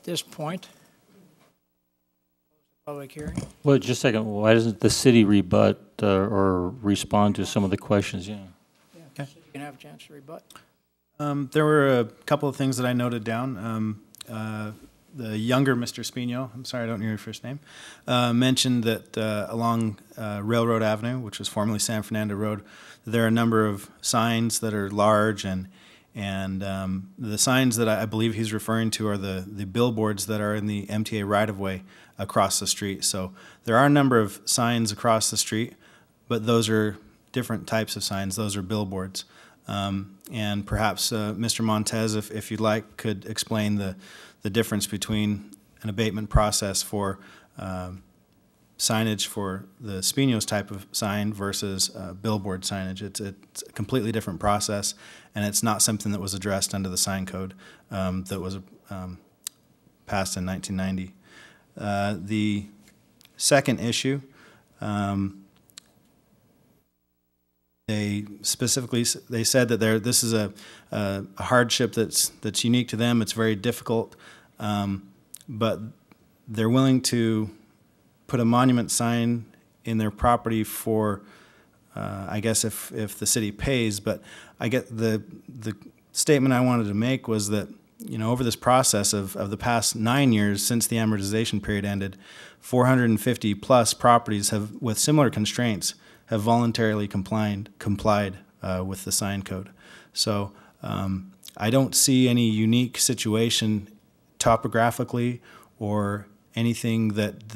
this point, public hearing. Well, just a second. Why doesn't the city rebut or respond to some of the questions? Yeah. Yeah, so you can have a chance to rebut. There were a couple of things that I noted down. The younger Mr. Spino, I'm sorry, I don't know your first name, mentioned that along Railroad Avenue, which was formerly San Fernando Road, there are a number of signs that are large, and the signs that I believe he's referring to are the billboards that are in the MTA right-of-way across the street. So there are a number of signs across the street, but those are different types of signs. Those are billboards. And perhaps Mr. Montez, if you'd like, could explain the difference between an abatement process for signage for the Spino's type of sign versus billboard signage. It's a completely different process, and it's not something that was addressed under the sign code that was passed in 1990. The second issue, they said that this is a hardship that's unique to them. It's very difficult, but they're willing to put a monument sign in their property for, I guess, if the city pays. But I get the statement I wanted to make was that, you know, over this process of the past 9 years since the amortization period ended, 450 plus properties have, with similar constraints, have voluntarily complied with the sign code. So I don't see any unique situation topographically or anything that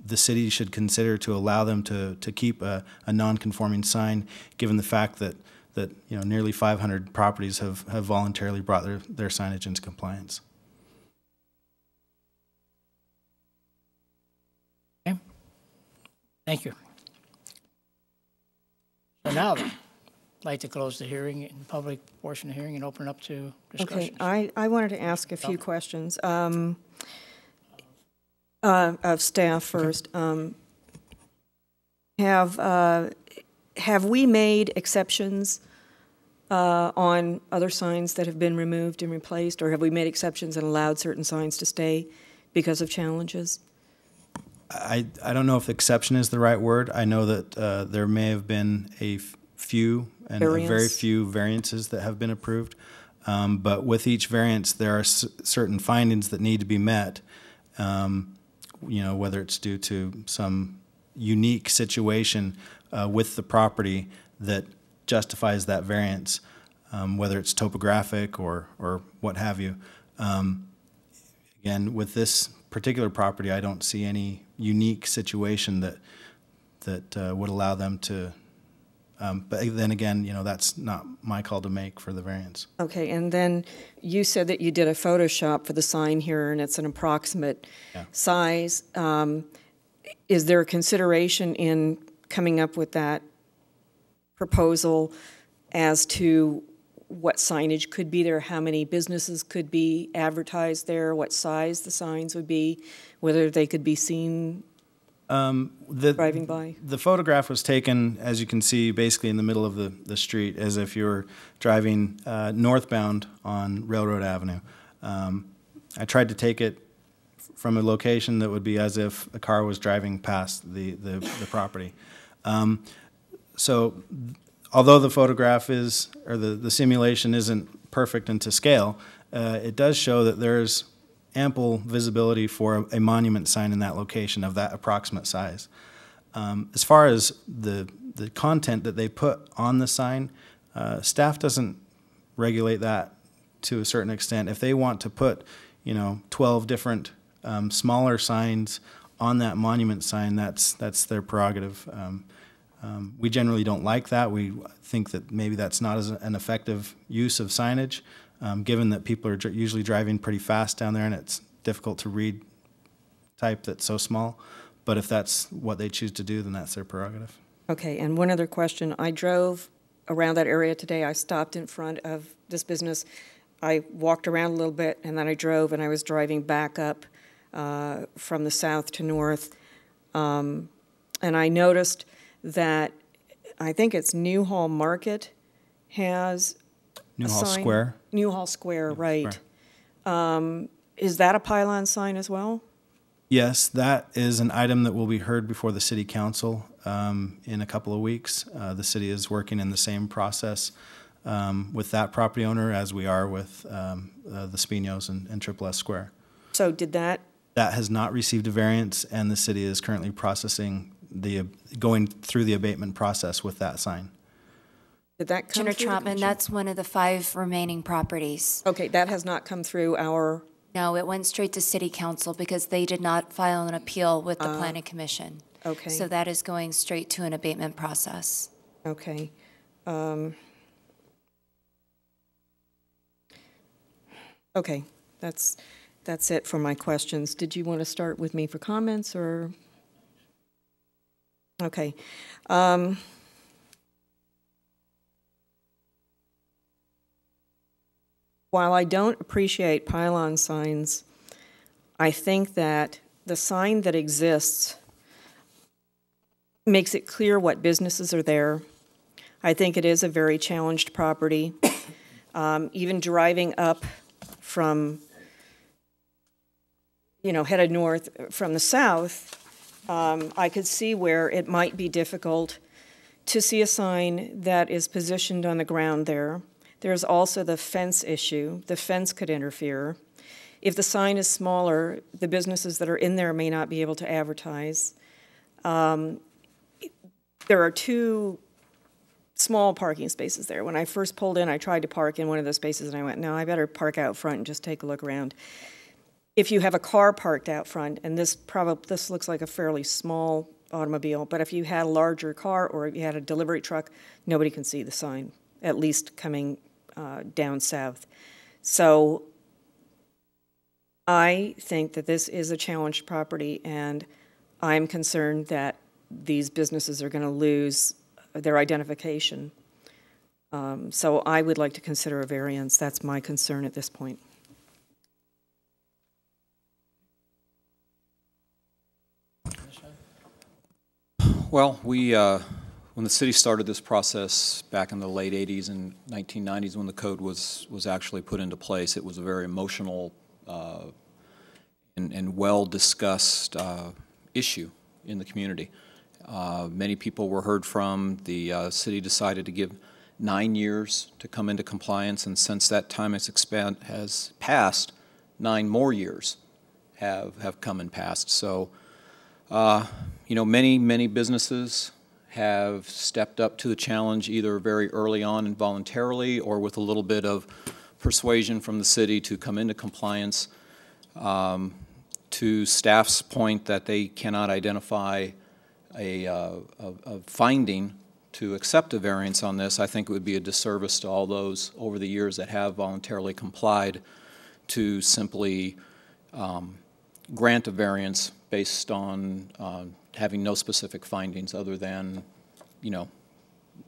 the city should consider to allow them to keep a non-conforming sign, given the fact that you know, nearly 500 properties have voluntarily brought their signage into compliance. Okay. Thank you. So now then, I'd like to close the hearing, in the public portion of the hearing, and open it up to discussions. Okay, I wanted to ask a few questions of staff first. Okay. Have we made exceptions on other signs that have been removed and replaced, or have we made exceptions and allowed certain signs to stay because of challenges? I don't know if exception is the right word. I know that there may have been a few and very few variances that have been approved. But with each variance, there are certain findings that need to be met, you know, whether it's due to some unique situation with the property that justifies that variance, whether it's topographic or what have you. Again, with this particular property, I don't see any unique situation that would allow them to. But then again, you know, that's not my call to make for the variance. Okay, and then you said that you did a Photoshop for the sign here, and it's an approximate size. Is there a consideration in coming up with that proposal as to what signage could be there, how many businesses could be advertised there, what size the signs would be, whether they could be seen driving by? The photograph was taken, as you can see, basically in the middle of the street, as if you were driving northbound on Railroad Avenue. I tried to take it from a location that would be as if a car was driving past the property. So although the photograph is, or the simulation isn't perfect and to scale, it does show that there's ample visibility for a monument sign in that location of that approximate size. As far as the content that they put on the sign, staff doesn't regulate that to a certain extent. If they want to put, you know, 12 different smaller signs on that monument sign, that's their prerogative. We generally don't like that. We think that maybe that's not an effective use of signage, given that people are usually driving pretty fast down there and it's difficult to read type that's so small. But if that's what they choose to do, then that's their prerogative. Okay, and one other question. I drove around that area today. I stopped in front of this business. I walked around a little bit, and then I drove, and I was driving back up from the south to north. And I noticed that I think it's Newhall Market has Newhall Square. Newhall Square, right. is that a pylon sign as well? Yes, that is an item that will be heard before the city council in a couple of weeks. The city is working in the same process with that property owner as we are with the Spinos and Triple S Square. So did that? That has not received a variance, and the city is currently going through the abatement process with that sign. Did that come Commissioner through the Trotman, commission? that's one of the 5 remaining properties. Okay, that has not come through our, No, it went straight to City Council because they did not file an appeal with the Planning Commission. okay. So that is going straight to an abatement process. Okay. Okay, that's it for my questions. Did you want to start with me for comments, or? Okay. While I don't appreciate pylon signs, I think that the sign that exists makes it clear what businesses are there. I think it is a very challenged property. Even driving up from, headed north from the south, I could see where it might be difficult to see a sign that is positioned on the ground there. There's also the fence issue. The fence could interfere. If the sign is smaller, the businesses that are in there may not be able to advertise. There are 2 small parking spaces there. When I first pulled in, I tried to park in one of those spaces, and I went, no, I better park out front and just take a look around. If you have a car parked out front, and this looks like a fairly small automobile, but if you had a larger car or you had a delivery truck, nobody can see the sign, at least coming down south. So I think that this is a challenged property, and I'm concerned that these businesses are going to lose their identification. So I would like to consider a variance. That's my concern at this point. Well, when the city started this process back in the late 80s and 1990s, when the code was actually put into place, it was a very emotional and well-discussed issue in the community. Many people were heard from. The city decided to give 9 years to come into compliance, and since that time has passed, 9 more years have come and passed. So, many businesses have stepped up to the challenge either very early on and voluntarily or with a little bit of persuasion from the city to come into compliance. To staff's point that they cannot identify a finding to accept a variance on this, I think it would be a disservice to all those over the years that have voluntarily complied to simply grant a variance based on having no specific findings other than,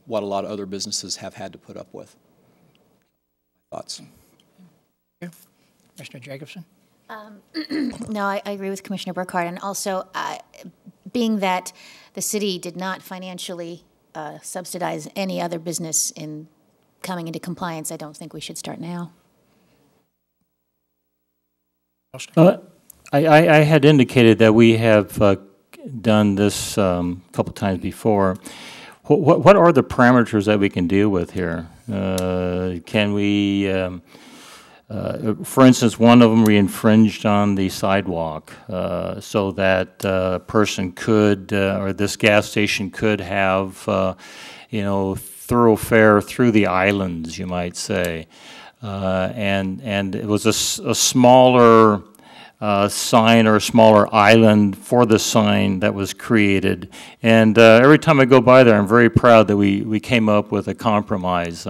what a lot of other businesses have had to put up with. Thoughts? Commissioner Jacobson? No, I agree with Commissioner Burkhardt, and also being that the city did not financially subsidize any other business in coming into compliance, I don't think we should start now. I had indicated that we have done this a couple times before. What are the parameters that we can deal with here? Can we, for instance, one of them we infringed on the sidewalk so that a person could, or this gas station could have, thoroughfare through the islands, you might say. And it was a smaller sign or a smaller island for the sign that was created. And every time I go by there, I'm very proud that we came up with a compromise.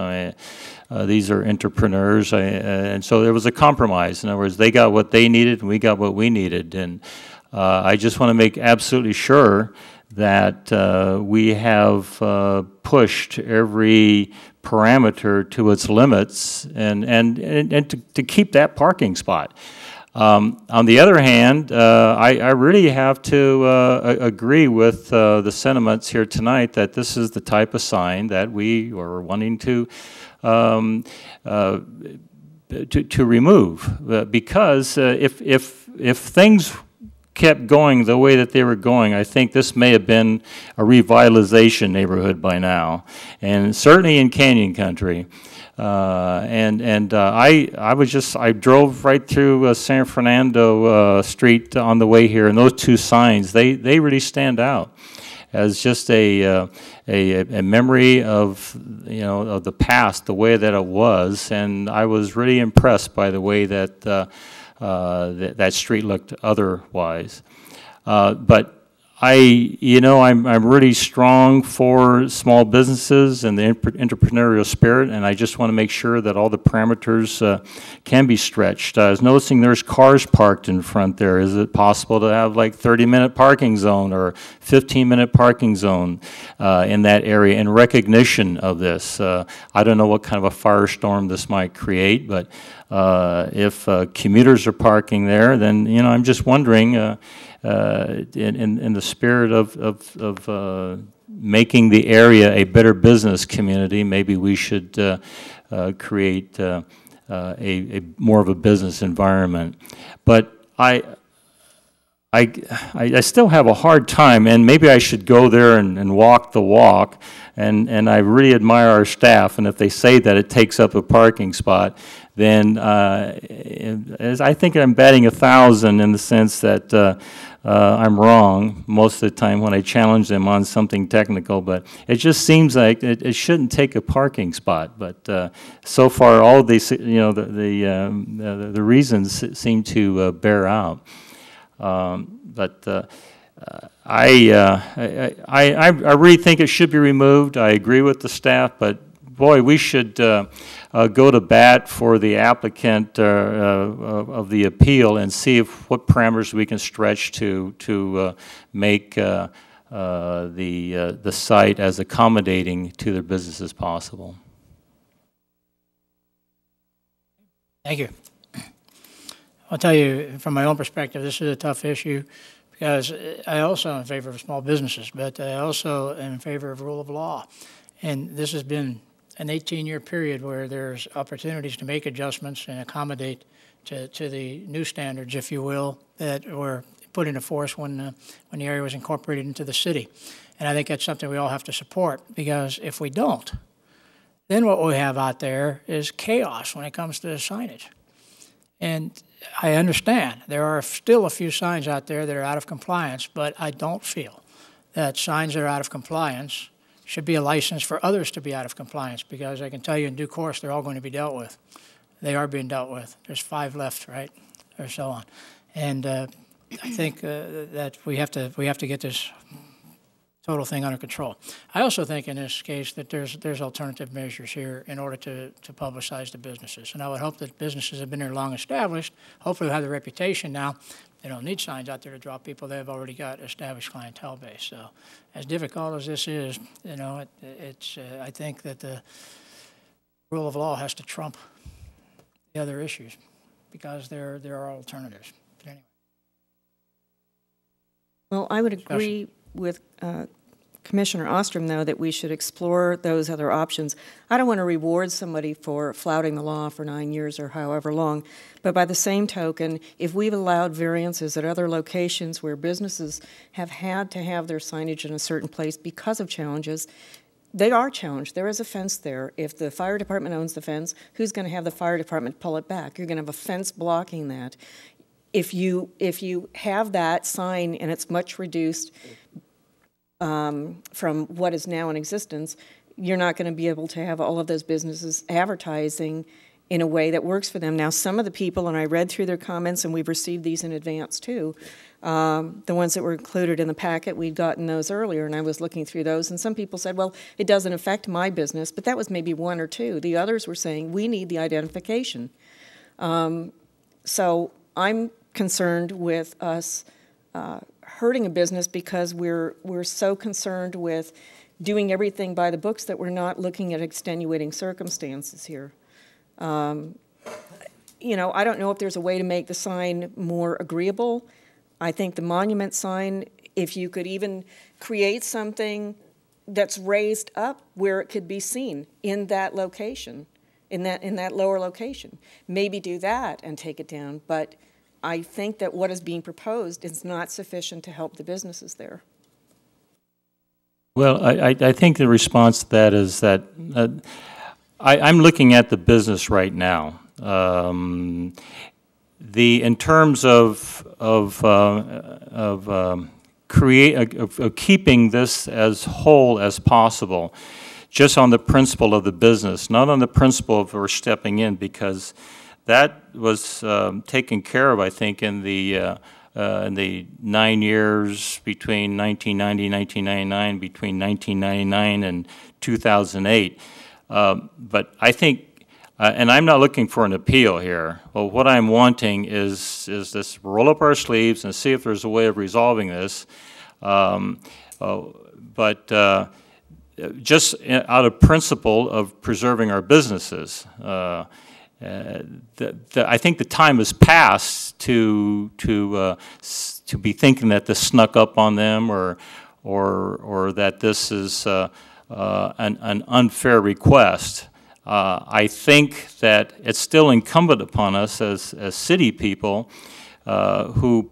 These are entrepreneurs, and so there was a compromise. In other words, they got what they needed and we got what we needed. And I just want to make absolutely sure that we have pushed every parameter to its limits and to keep that parking spot. On the other hand, I really have to agree with the sentiments here tonight that this is the type of sign that we are wanting to to remove, because if things kept going the way that they were going, I think this may have been a revitalization neighborhood by now, and certainly in Canyon Country. I drove right through San Fernando Street on the way here, and those two signs, they really stand out as just a memory of, you know, of the past, the way that it was, and I was really impressed by the way that that street looked otherwise. But I'm really strong for small businesses and the entrepreneurial spirit, and I just want to make sure that all the parameters can be stretched. I was noticing there's cars parked in front there. Is it possible to have like 30-minute parking zone or 15-minute parking zone in that area in recognition of this? I don't know what kind of a firestorm this might create, but if commuters are parking there, then, you know, I'm just wondering, in the spirit of making the area a better business community, maybe we should create a more of a business environment. But I still have a hard time, and maybe I should go there and walk the walk, and I really admire our staff, and if they say that it takes up a parking spot, then as I think I'm batting 1,000 in the sense that I'm wrong most of the time when I challenge them on something technical, but it just seems like it shouldn't take a parking spot. But so far, all of these, you know, the reasons seem to bear out. I really think it should be removed. I agree with the staff, but boy, we should go to bat for the applicant of the appeal and see what parameters we can stretch to make the site as accommodating to their business as possible. Thank you. I'll tell you, from my own perspective, this is a tough issue because I also am in favor of small businesses, but I also am in favor of rule of law. And this has been an 18-year period where there's opportunities to make adjustments and accommodate to the new standards, if you will, that were put into force when the area was incorporated into the city. And I think that's something we all have to support, because if we don't, then what we have out there is chaos when it comes to signage. And I understand there are still a few signs out there that are out of compliance, but I don't feel that signs that are out of compliance should be a license for others to be out of compliance, because I can tell you in due course they're all going to be dealt with. They are being dealt with. There's 5 left, right, or so on. And I think that we have to get this total thing under control. I also think in this case that there's alternative measures here in order to publicize the businesses. And I would hope that businesses have been there long established, hopefully have the reputation now. They don't need signs out there to draw people. They've already got established clientele base. So as difficult as this is, you know, I think that the rule of law has to trump the other issues, because there are alternatives. But anyway. Well, I would agree with Commissioner Ostrom, though, that we should explore those other options. I don't want to reward somebody for flouting the law for 9 years or however long, but by the same token, if we've allowed variances at other locations where businesses have had to have their signage in a certain place because of challenges, they are challenged. There is a fence there. If the fire department owns the fence, who's going to have the fire department pull it back? You're going to have a fence blocking that. If you have that sign and it's much reduced from what is now in existence, you're not going to be able to have all of those businesses advertising in a way that works for them. Now, some of the people, and I read through their comments, and we've received these in advance too, the ones that were included in the packet, we'd gotten those earlier, and I was looking through those, and some people said, well, it doesn't affect my business, but that was maybe 1 or 2. The others were saying, we need the identification. So I'm concerned with us hurting a business because we're so concerned with doing everything by the books that we're not looking at extenuating circumstances here. You know, I don't know if there's a way to make the sign more agreeable. I think the monument sign, if you could even create something that's raised up where it could be seen in that location, in that lower location. Maybe do that and take it down, but I think that what is being proposed is not sufficient to help the businesses there. Well, I think the response to that is that I'm looking at the business right now. In terms of keeping this as whole as possible, just on the principle of the business, not on the principle of we're stepping in, because that was taken care of, I think, in the 9 years between 1990 and 1999, between 1999 and 2008. But I think, and I'm not looking for an appeal here. Well, what I'm wanting is this: roll up our sleeves and see if there's a way of resolving this. Just out of principle of preserving our businesses. I think the time has passed to be thinking that this snuck up on them, or that this is an unfair request. I think that it's still incumbent upon us as city people who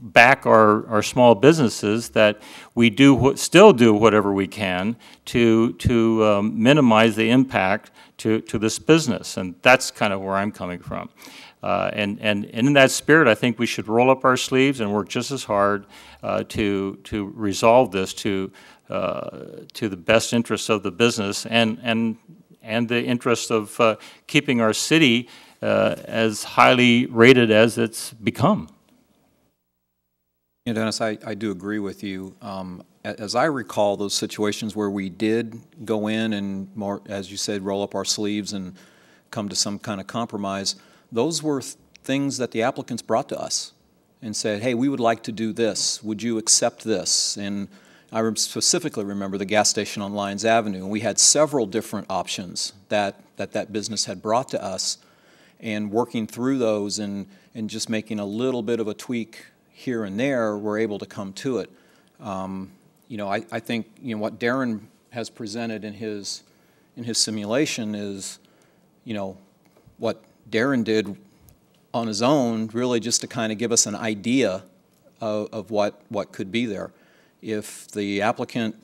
back our small businesses, that we still do whatever we can to minimize the impact to this business, and that's kind of where I'm coming from. And in that spirit, I think we should roll up our sleeves and work just as hard to resolve this to the best interests of the business and the interest of keeping our city as highly rated as it's become. You know, Dennis, I do agree with you. As I recall, those situations where we did go in and, more, as you said, roll up our sleeves and come to some kind of compromise, those were things that the applicants brought to us and said, hey, we would like to do this. Would you accept this? And I specifically remember the gas station on Lyons Avenue, and we had several different options that business had brought to us, and working through those and just making a little bit of a tweak here and there, we're able to come to it. You know, I think, you know, what Darren has presented in his simulation is, you know, what Darren did on his own, really just to kind of give us an idea of what could be there. If the applicant,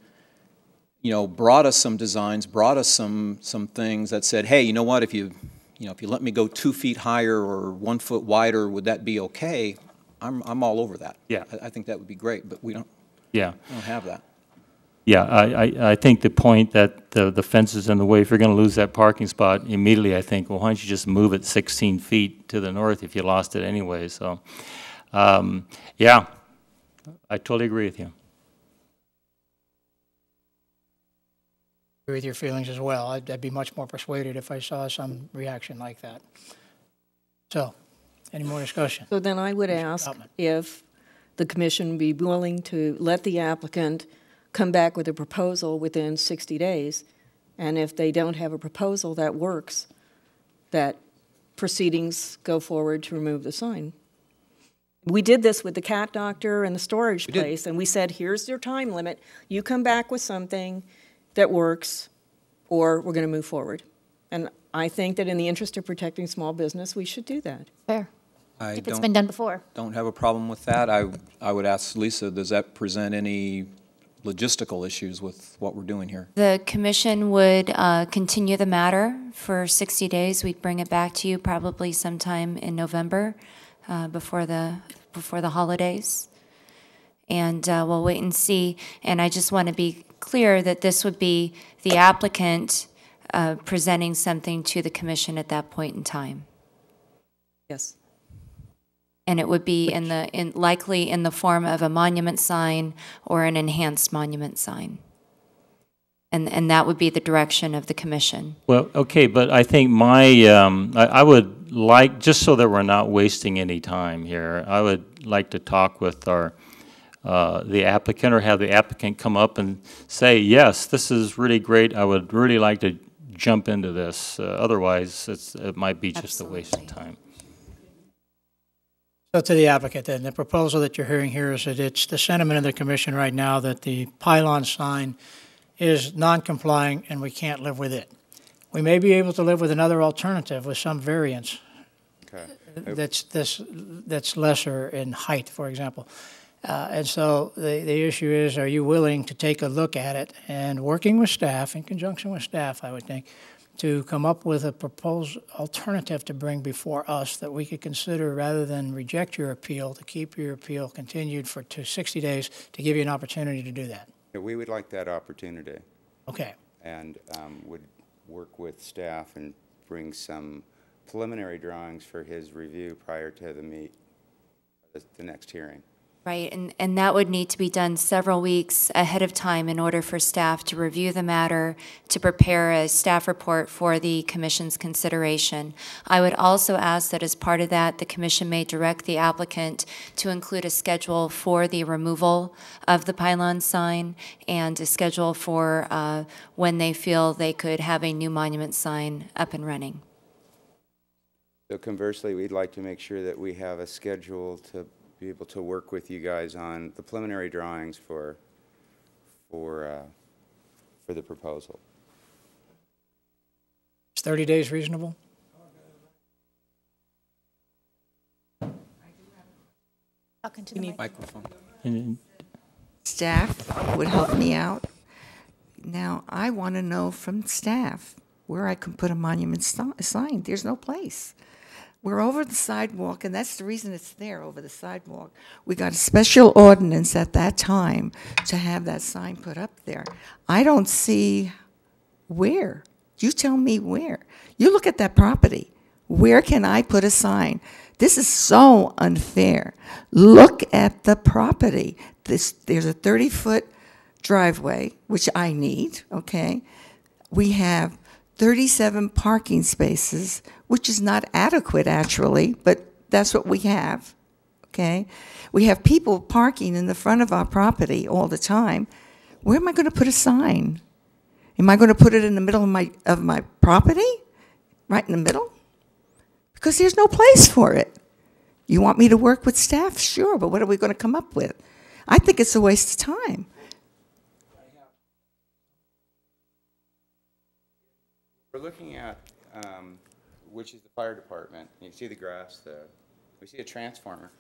you know, brought us some designs, brought us some things that said, hey, you know what, if you let me go 2 feet higher or 1 foot wider, would that be okay? I'm all over that. Yeah, I think that would be great, but we don't. Yeah, we don't have that. Yeah, I think the point that the fence is in the way, if you're going to lose that parking spot, immediately I think, well, why don't you just move it 16 feet to the north if you lost it anyway? So, yeah, I totally agree with you. Agree with your feelings as well. I'd be much more persuaded if I saw some reaction like that. So, any more discussion? So then I would ask if the commission would be willing to let the applicant come back with a proposal within 60 days, and if they don't have a proposal that works, that proceedings go forward to remove the sign. We did this with the cat doctor and the storage place, and we said, here's your time limit. You come back with something that works, or we're going to move forward. And I think that in the interest of protecting small business, we should do that. Fair. If it's been done before. Don't have a problem with that. I would ask Lisa, does that present any logistical issues with what we're doing here? The commission would continue the matter for 60 days. We'd bring it back to you probably sometime in November before the holidays. And we'll wait and see. And I just want to be clear that this would be the applicant presenting something to the commission at that point in time. Yes. And it would be likely in the form of a monument sign or an enhanced monument sign. And that would be the direction of the commission. Well, okay, but I think I would like, just so that we're not wasting any time here, I would like to talk with the applicant, or have the applicant come up and say, yes, this is really great. I would really like to jump into this. Otherwise, it might be just a waste of time. So to the applicant, then, the proposal that you're hearing here is that it's the sentiment of the commission right now that the pylon sign is non-complying and we can't live with it. We may be able to live with another alternative with some variance that's lesser in height, for example. And so the issue is, are you willing to take a look at it and working with staff, in conjunction with staff, I would think, to come up with a proposed alternative to bring before us that we could consider rather than reject your appeal, to keep your appeal continued for 60 days to give you an opportunity to do that? Yeah, we would like that opportunity. Okay. And would work with staff and bring some preliminary drawings for his review prior to the next hearing. Right, and that would need to be done several weeks ahead of time in order for staff to review the matter, to prepare a staff report for the commission's consideration. I would also ask that as part of that, the commission may direct the applicant to include a schedule for the removal of the pylon sign and a schedule for when they feel they could have a new monument sign up and running. So conversely, we'd like to make sure that we have a schedule to be able to work with you guys on the preliminary drawings for the proposal. Is 30 days reasonable? Talking to the mic. Microphone. Staff would help me out. Now, I want to know from staff where I can put a monument sign. There's no place. We're over the sidewalk, and that's the reason it's there, over the sidewalk. We got a special ordinance at that time to have that sign put up there. I don't see where. You tell me where. You look at that property. Where can I put a sign? This is so unfair. Look at the property. There's a 30-foot driveway, which I need, okay? We have 37 parking spaces, which is not adequate, actually, but that's what we have, okay? We have people parking in the front of our property all the time. Where am I going to put a sign? Am I going to put it in the middle of my property? Right in the middle? Because there's no place for it. You want me to work with staff? Sure, but what are we going to come up with? I think it's a waste of time. We're looking at, which is the fire department. You can see the grass there. We see a transformer.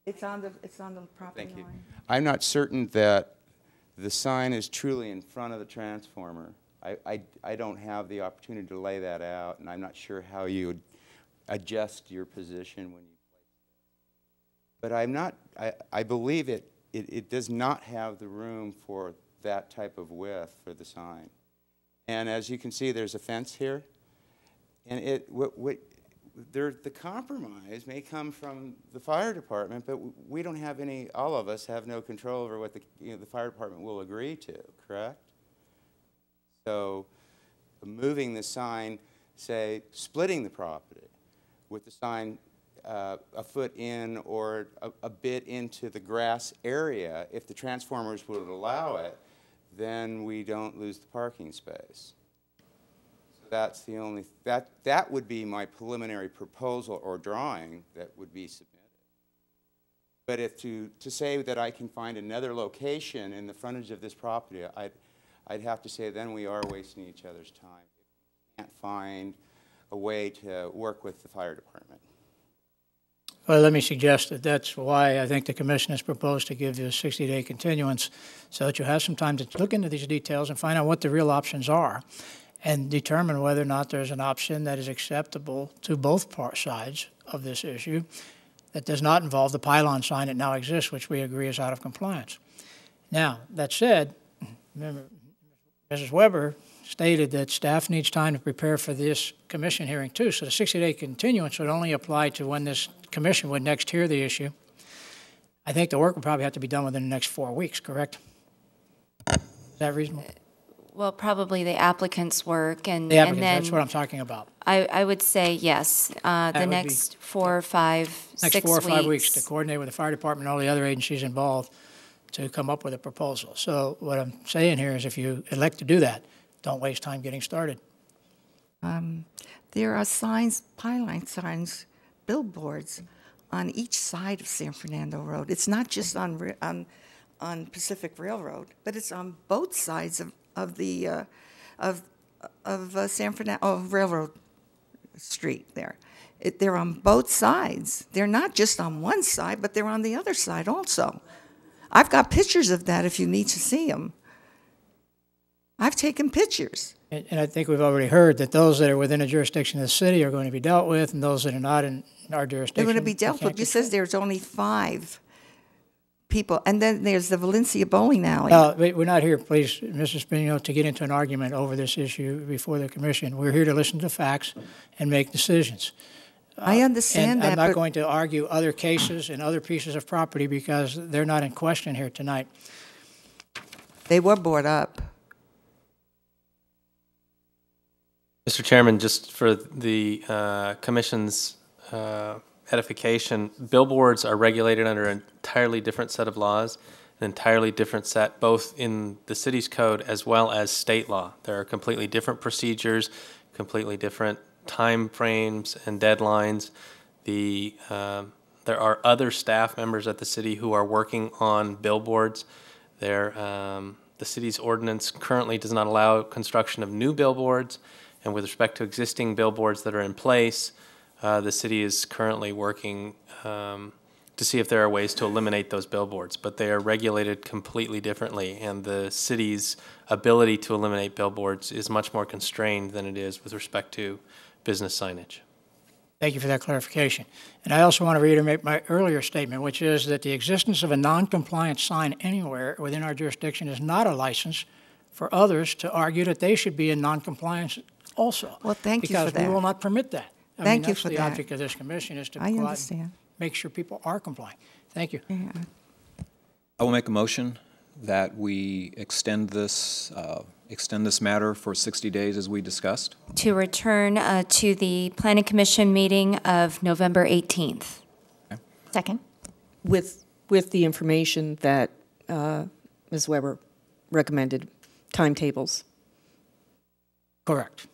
It's on the property Thank you. line. I'm not certain that the sign is truly in front of the transformer. I don't have the opportunity to lay that out, and I'm not sure how you would adjust your position when you place it. But I'm not, I believe it does not have the room for that type of width for the sign. And as you can see, there's a fence here. And the compromise may come from the fire department, but we don't have any, all of us have no control over what the fire department will agree to, correct? So moving the sign, say, splitting the property with the sign a foot in or a bit into the grass area, if the transformers would allow it, then we don't lose the parking space. So that's the only, that would be my preliminary proposal or drawing that would be submitted. But if to say that I can find another location in the frontage of this property, I'd have to say then we are wasting each other's time. We can't find a way to work with the fire department. Well, let me suggest that that's why I think the commission has proposed to give you a 60-day continuance so that you have some time to look into these details and find out what the real options are and determine whether or not there's an option that is acceptable to both sides of this issue that does not involve the pylon sign that now exists, which we agree is out of compliance. Now, that said, remember, Mrs. Weber stated that staff needs time to prepare for this commission hearing too, so the 60-day continuance would only apply to when this commission would next hear the issue. I think the work would probably have to be done within the next 4 weeks, correct? Is that reasonable? Well, probably the applicant's work and, The applicants, and then that's what I'm talking about. I would say yes. The would be- next 4 or 5, 6 Next 4 or 5 weeks to coordinate with the fire department and all the other agencies involved to come up with a proposal. So what I'm saying here is if you elect to do that, don't waste time getting started. There are signs, pylon signs, billboards on each side of San Fernando Road. It's not just on Pacific Railroad, but it's on both sides of the San Fernando Railroad Street there. They're on both sides. They're not just on one side, but they're on the other side also. I've got pictures of that if you need to see them. I've taken pictures. And I think we've already heard that those that are within the jurisdiction of the city are going to be dealt with, and those that are not in our jurisdiction. They're going to be dealt with. It says there's only 5 people. And then there's the Valencia Bowling Alley. No, we're not here, please, Mrs. Spino, to get into an argument over this issue before the commission. We're here to listen to facts and make decisions. I understand and that, I'm not but going to argue other cases and other pieces of property because they're not in question here tonight. they were brought up. Mr. Chairman, just for the Commission's edification, billboards are regulated under an entirely different set of laws, an entirely different set, both in the city's code as well as state law. There are completely different procedures, completely different time frames and deadlines. There are other staff members at the city who are working on billboards. The city's ordinance currently does not allow construction of new billboards. And with respect to existing billboards that are in place, the city is currently working to see if there are ways to eliminate those billboards. But they are regulated completely differently, and the city's ability to eliminate billboards is much more constrained than it is with respect to business signage. Thank you for that clarification. And I also want to reiterate my earlier statement, which is that the existence of a non-compliant sign anywhere within our jurisdiction is not a license for others to argue that they should be in non-compliance also. Well, thank you for that. Because we will not permit that. Thank you for that. That's the object of this commission, is to I understand. make sure people are complying. Thank you. Yeah. I will make a motion that we extend this matter for 60 days as we discussed. To return to the Planning Commission meeting of November 18th. Okay. Second. With the information that Ms. Weber recommended, timetables. Correct.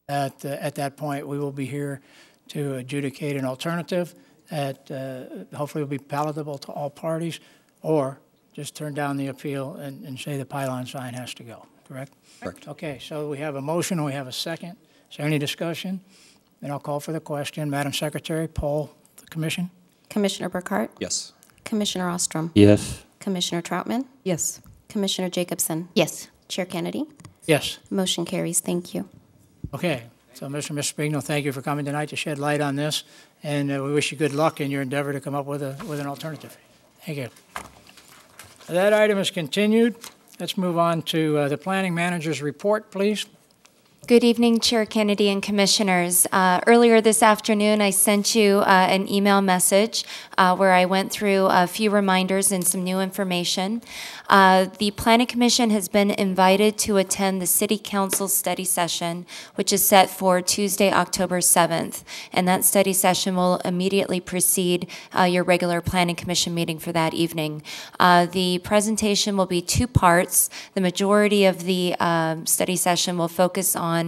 At that point, we will be here to adjudicate an alternative that hopefully will be palatable to all parties, or just turn down the appeal and say the pylon sign has to go, correct? Correct. Okay, so we have a motion, we have a second. Is there any discussion? Then I'll call for the question. Madam Secretary, poll the commission. Commissioner Burkhart? Yes. Commissioner Ostrom? Yes. Commissioner Troutman? Yes. Commissioner Jacobson? Yes. Chair Kennedy? Yes. Motion carries. Thank you. Okay, so Mr. and Mrs. Spigno, thank you for coming tonight to shed light on this, and we wish you good luck in your endeavor to come up with an alternative. Thank you. That item is continued. Let's move on to the planning manager's report, please. Good evening, Chair Kennedy and Commissioners. Earlier this afternoon, I sent you an email message where I went through a few reminders and some new information. The Planning Commission has been invited to attend the City Council study session, which is set for Tuesday, October 7th. And that study session will immediately precede your regular Planning Commission meeting for that evening. The presentation will be 2 parts. The majority of the study session will focus on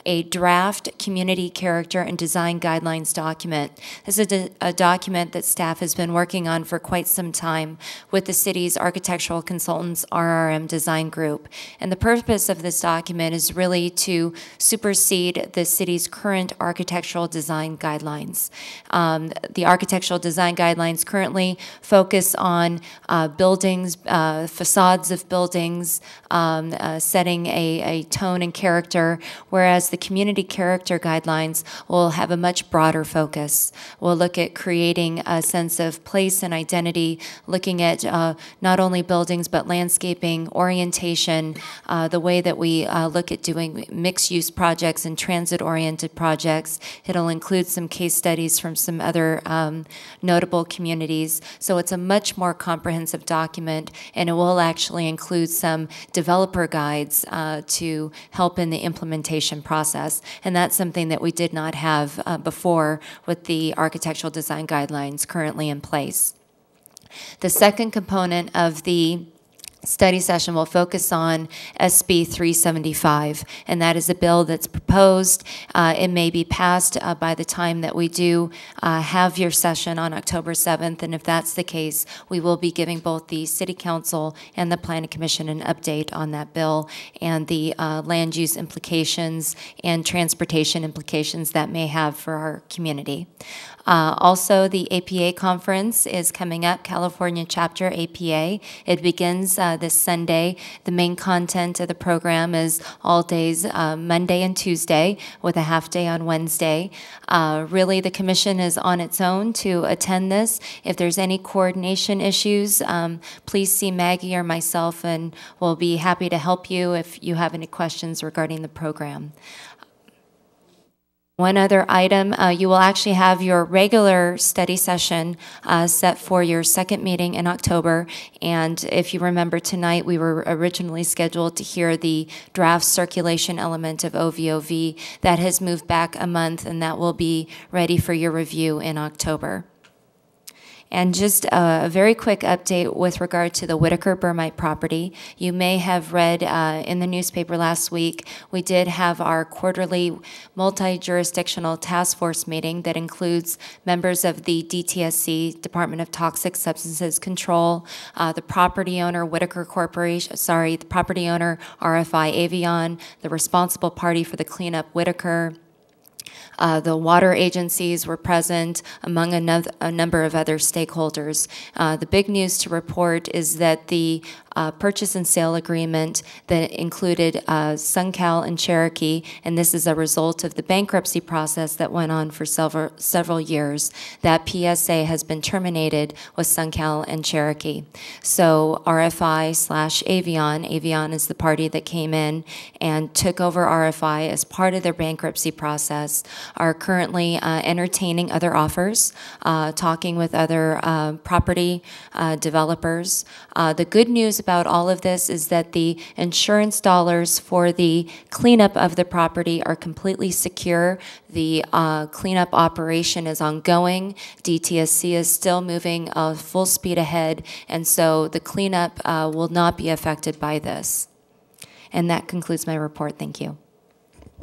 a draft community character and design guidelines document. This is a document that staff has been working on for quite some time with the city's architectural consultants, RRM Design Group. And the purpose of this document is really to supersede the city's current architectural design guidelines. The architectural design guidelines currently focus on buildings, facades of buildings, setting a tone and character, whereas the community character guidelines will have a much broader focus. We'll look at creating a sense of place and identity, looking at not only buildings but landscaping, orientation, the way that we look at doing mixed-use projects and transit-oriented projects. It'll include some case studies from some other notable communities. So it's a much more comprehensive document, and it will actually include some developer guides to help in the implementation process. And that's something that we did not have before with the architectural design guidelines currently in place. The second component of the study session will focus on SB 375, and that is a bill that's proposed. It may be passed by the time that we do have your session on October 7th, and if that's the case, we will be giving both the City Council and the Planning Commission an update on that bill and the land use implications and transportation implications that may have for our community. Also, the APA conference is coming up, California Chapter APA. It begins this Sunday. The main content of the program is all days Monday and Tuesday with a half day on Wednesday. Really, the commission is on its own to attend this. If there's any coordination issues, please see Maggie or myself, and we'll be happy to help you if you have any questions regarding the program. One other item, you will actually have your regular study session set for your second meeting in October. And if you remember tonight, we were originally scheduled to hear the draft circulation element of OVOV. That has moved back a month, and that will be ready for your review in October. And just a very quick update with regard to the Whitaker Burmite property. You may have read in the newspaper last week, we did have our quarterly multi-jurisdictional task force meeting that includes members of the DTSC, Department of Toxic Substances Control, the property owner, Whitaker Corporation, the property owner, RFI Avion, the responsible party for the cleanup, Whitaker. The water agencies were present, among a number of other stakeholders. The big news to report is that the purchase and sale agreement that included SunCal and Cherokee, and this is a result of the bankruptcy process that went on for several years. That PSA has been terminated with SunCal and Cherokee. So RFI/Avion, Avion is the party that came in and took over RFI as part of their bankruptcy process, are currently entertaining other offers, talking with other property developers. The good news about all of this is that the insurance dollars for the cleanup of the property are completely secure. The cleanup operation is ongoing. DTSC is still moving full speed ahead, and so the cleanup will not be affected by this. And that concludes my report. Thank you.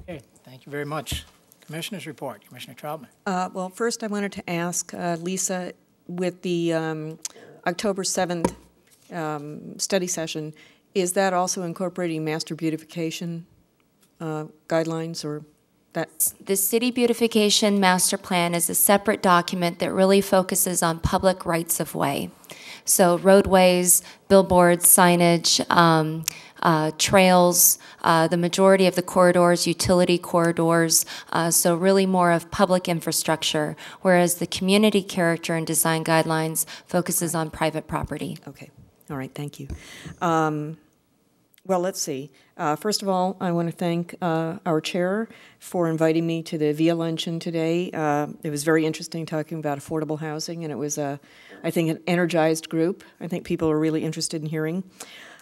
Okay, thank you very much. Commissioner's report. Commissioner Troutman. Well, first I wanted to ask Lisa, with the October 7th study session, is that also incorporating master beautification guidelines, or that? The City Beautification Master Plan is a separate document that really focuses on public rights of way. So roadways, billboards, signage, trails, the majority of the corridors, utility corridors, so really more of public infrastructure, whereas the community character and design guidelines focuses on private property. Okay. All right, thank you. Well, let's see. First of all, I want to thank our chair for inviting me to the VIA luncheon today. It was very interesting talking about affordable housing, and it was, I think, an energized group. I think people are really interested in hearing.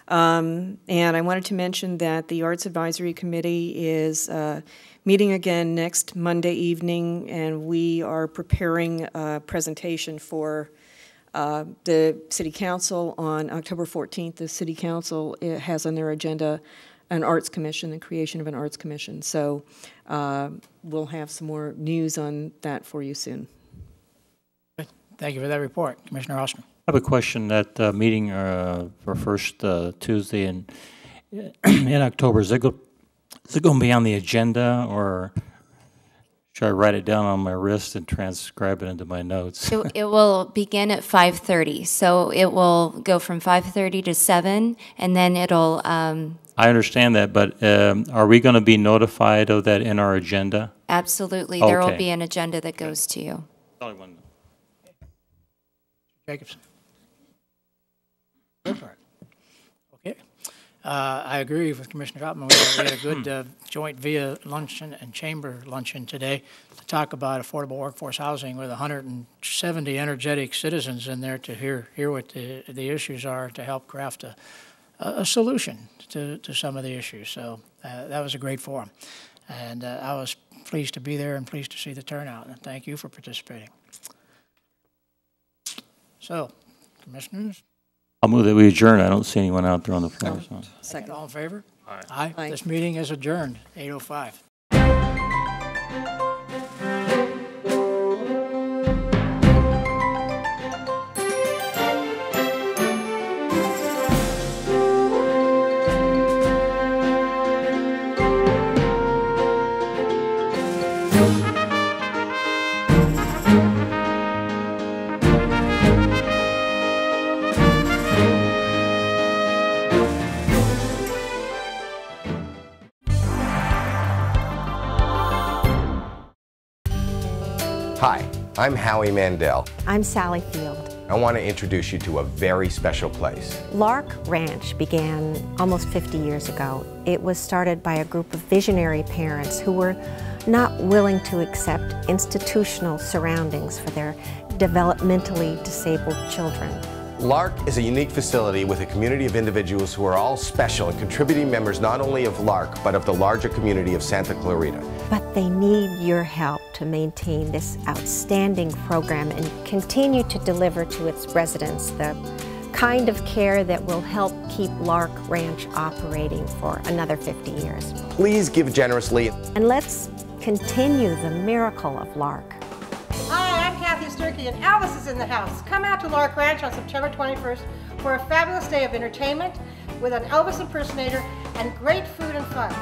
And I wanted to mention that the Arts Advisory Committee is meeting again next Monday evening, and we are preparing a presentation for the City Council on October 14th. The City Council has on their agenda an Arts Commission, the creation of an Arts Commission. So we'll have some more news on that for you soon. Thank you for that report. Commissioner Ostrom. I have a question. That meeting for first Tuesday in October, is it going to be on the agenda, or should I write it down on my wrist and transcribe it into my notes? So it will begin at 5:30. So it will go from 5:30 to 7, and then it'll... I understand that, but are we going to be notified of that in our agenda? Absolutely. There will Okay. be an agenda that goes to you. Only one. Jacobson. Go for it. Okay. I agree with Commissioner Troutman. We had a good joint VIA luncheon and chamber luncheon today to talk about affordable workforce housing with 170 energetic citizens in there to hear what the issues are, to help craft a solution to some of the issues. So that was a great forum. And I was pleased to be there and pleased to see the turnout. And thank you for participating. So, commissioners, I'll move that we adjourn. I don't see anyone out there on the floor. So. Second. All in favor? Aye. Aye. This meeting is adjourned, 8:05. Hi, I'm Howie Mandel. I'm Sally Field. I want to introduce you to a very special place. Lark Ranch began almost 50 years ago. It was started by a group of visionary parents who were not willing to accept institutional surroundings for their developmentally disabled children. Lark is a unique facility with a community of individuals who are all special and contributing members not only of Lark, but of the larger community of Santa Clarita. But they need your help to maintain this outstanding program and continue to deliver to its residents the kind of care that will help keep Lark Ranch operating for another 50 years. Please give generously. And let's continue the miracle of Lark. Hi, I'm Kathy Sturkey, and Elvis is in the house. Come out to Lark Ranch on September 21st for a fabulous day of entertainment with an Elvis impersonator and great food and fun.